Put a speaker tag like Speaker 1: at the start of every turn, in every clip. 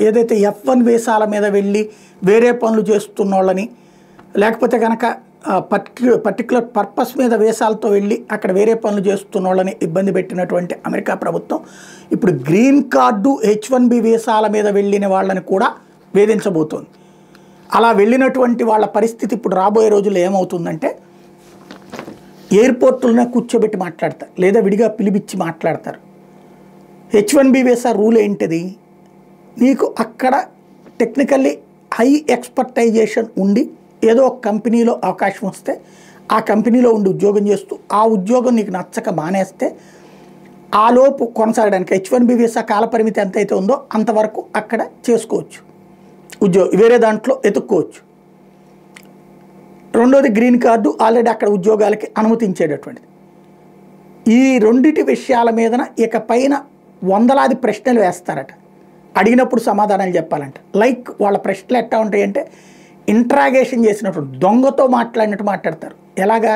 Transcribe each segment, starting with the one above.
Speaker 1: ఏదైతే F1 వీసాల మీద వెళ్ళి వేరే పనులు చేస్తున్నోళ్ళని లేకపోతే కనుక పర్టిక్యులర్ పర్పస్ మీద వీసాలతో వెళ్ళి అక్కడ వేరే పనులు చేస్తున్నోళ్ళని ఇబ్బంది పెట్టినటువంటి అమెరికా ప్రభుత్వం ఇప్పుడు గ్రీన్ కార్డు H1B వీసాల మీద వెళ్ళిన వాళ్ళని కూడా వేధించబోతోంది. అలా వెళ్ళినటువంటి వాళ్ళ పరిస్థితి ఇప్పుడు రాబోయే రోజుల్లో ఏమవుతుందంటే ఎయిర్పోర్టులనే కూర్చోబెట్టి మాట్లాడతారు లేదా విడిగా పిలిపించి మాట్లాడతారు. H1B వీసా రూల్ ఏంటిది? నీకు అక్కడ టెక్నికల్లీ హై ఎక్స్పర్టైజేషన్ ఉండి ఏదో ఒక కంపెనీలో అవకాశం వస్తే ఆ కంపెనీలో ఉండి ఉద్యోగం చేస్తూ ఆ ఉద్యోగం నీకు నచ్చక మానేస్తే ఆలోపు కొనసాగడానికి H1B వీసా కాలపరిమితి ఎంతైతే ఉందో అంతవరకు అక్కడ చేసుకోవచ్చు, వేరే దాంట్లో ఎత్తుక్కోవచ్చు. రెండోది గ్రీన్ కార్డు ఆల్రెడీ అక్కడ ఉద్యోగాలకి అనుమతించేటటువంటిది. ఈ రెండిటి విషయాల మీదన ఇక పైన వందలాది ప్రశ్నలు వేస్తారట అడిగినప్పుడు సమాధానాలు చెప్పాలంట. లైక్ వాళ్ళ ప్రశ్నలు ఎట్టా ఉంటాయంటే ఇంట్రాగేషన్ చేసినట్టు దొంగతో మాట్లాడినట్టు మాట్లాడతారు. ఎలాగా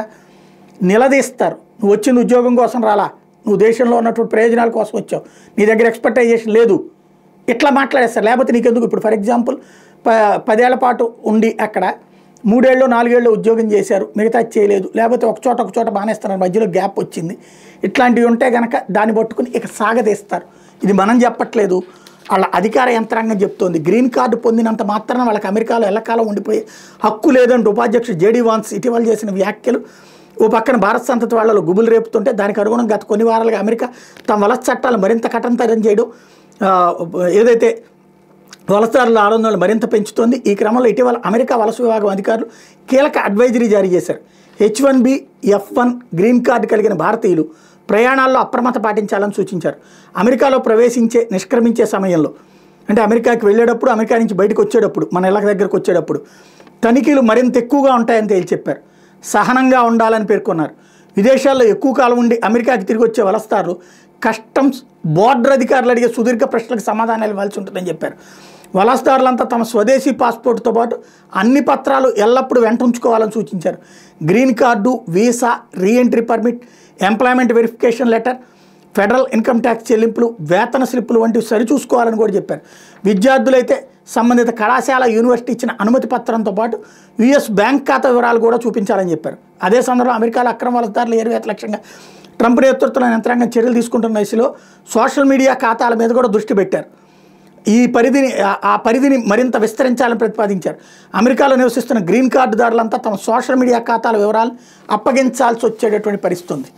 Speaker 1: నిలదీస్తారు, నువ్వు వచ్చిన ఉద్యోగం కోసం రాలా, నువ్వు దేశంలో ఉన్నటువంటి ప్రయోజనాల కోసం వచ్చావు, నీ దగ్గర ఎక్స్పెక్టైజేషన్ లేదు, ఇట్లా మాట్లాడేస్తారు. లేకపోతే నీకెందుకు? ఇప్పుడు ఫర్ ఎగ్జాంపుల్ 10 ఏళ్ల పాటు ఉండి అక్కడ 3 ఏళ్ళు 4 ఏళ్ళు ఉద్యోగం చేశారు, మిగతా చేయలేదు, లేకపోతే ఒక చోట మానేస్తున్నారు, మధ్యలో గ్యాప్ వచ్చింది, ఇట్లాంటివి ఉంటే కనుక దాన్ని పట్టుకుని ఇక సాగదీస్తారు. ఇది మనం చెప్పట్లేదు, వాళ్ళ అధికార యంత్రాంగం చెప్తోంది. గ్రీన్ కార్డు పొందినంత మాత్రాన వాళ్ళకి అమెరికాలో ఎల్లకాలం ఉండిపోయే హక్కు లేదంటూ ఉపాధ్యక్షుడు జేడీ వాన్స్ ఇటీవల చేసిన వ్యాఖ్యలు ఓ పక్కన భారత సంతతి వాళ్ళలో గుబులు రేపుతుంటే దానికి అనుగుణంగా గత కొన్ని వారాలుగా అమెరికా తమ వలస చట్టాలు మరింత కఠినతరం చేయడం, ఏదైతే వలసదారుల ఆందోళనలు మరింత పెంచుతోంది. ఈ క్రమంలో ఇటీవల అమెరికా వలస విభాగం అధికారులు కీలక అడ్వైజరీ జారీ చేశారు. H1B F1 గ్రీన్ కార్డు కలిగిన భారతీయులు ప్రయాణాల్లో అప్రమత్త పాటించాలని సూచించారు. అమెరికాలో నిష్క్రమించే సమయంలో అంటే అమెరికాకి వెళ్ళేటప్పుడు, అమెరికా నుంచి బయటకు వచ్చేటప్పుడు, మన ఇళ్ళ దగ్గరకు వచ్చేటప్పుడు తనిఖీలు మరింత ఎక్కువగా ఉంటాయని తేల్చి చెప్పారు. సహనంగా ఉండాలని పేర్కొన్నారు. విదేశాల్లో ఎక్కువ కాలం ఉండి అమెరికాకి తిరిగి వచ్చే వలసదారులు కస్టమ్స్ బోర్డర్ అధికారులు అడిగే సుదీర్ఘ ప్రశ్నలకు సమాధానాలు ఇవ్వాల్సి ఉంటుందని చెప్పారు. వలసదారులంతా తమ స్వదేశీ పాస్పోర్ట్తో పాటు అన్ని పత్రాలు ఎల్లప్పుడూ వెంట ఉంచుకోవాలని సూచించారు. Green card, visa, reentry permit, employment verification letter, federal income tax చెల్లింపులు, వేతన స్లిప్పులు వంటివి సరిచూసుకోవాలని కూడా చెప్పారు. విద్యార్థులైతే సంబంధిత కళాశాల, యూనివర్సిటీ ఇచ్చిన అనుమతి పత్రంతో పాటు యుఎస్ బ్యాంక్ ఖాతా వివరాలు కూడా చూపించాలని చెప్పారు. అదే సందర్భంలో అమెరికాలో అక్రమ వలసదారులు ఏరువేత లక్ష్యంగా ట్రంప్ నేతృత్వంలోని యంత్రాంగం చర్యలు తీసుకుంటున్న దిశలో సోషల్ మీడియా ఖాతాల మీద కూడా దృష్టి పెట్టారు. ఆ పరిధిని మరింత విస్తరించాలని ప్రతిపాదించారు. అమెరికాలో నివసిస్తున్న గ్రీన్ కార్డుదారులంతా తమ సోషల్ మీడియా ఖాతాల వివరాలు అప్పగించాల్సి వచ్చేటటువంటి పరిస్థితి ఉంది.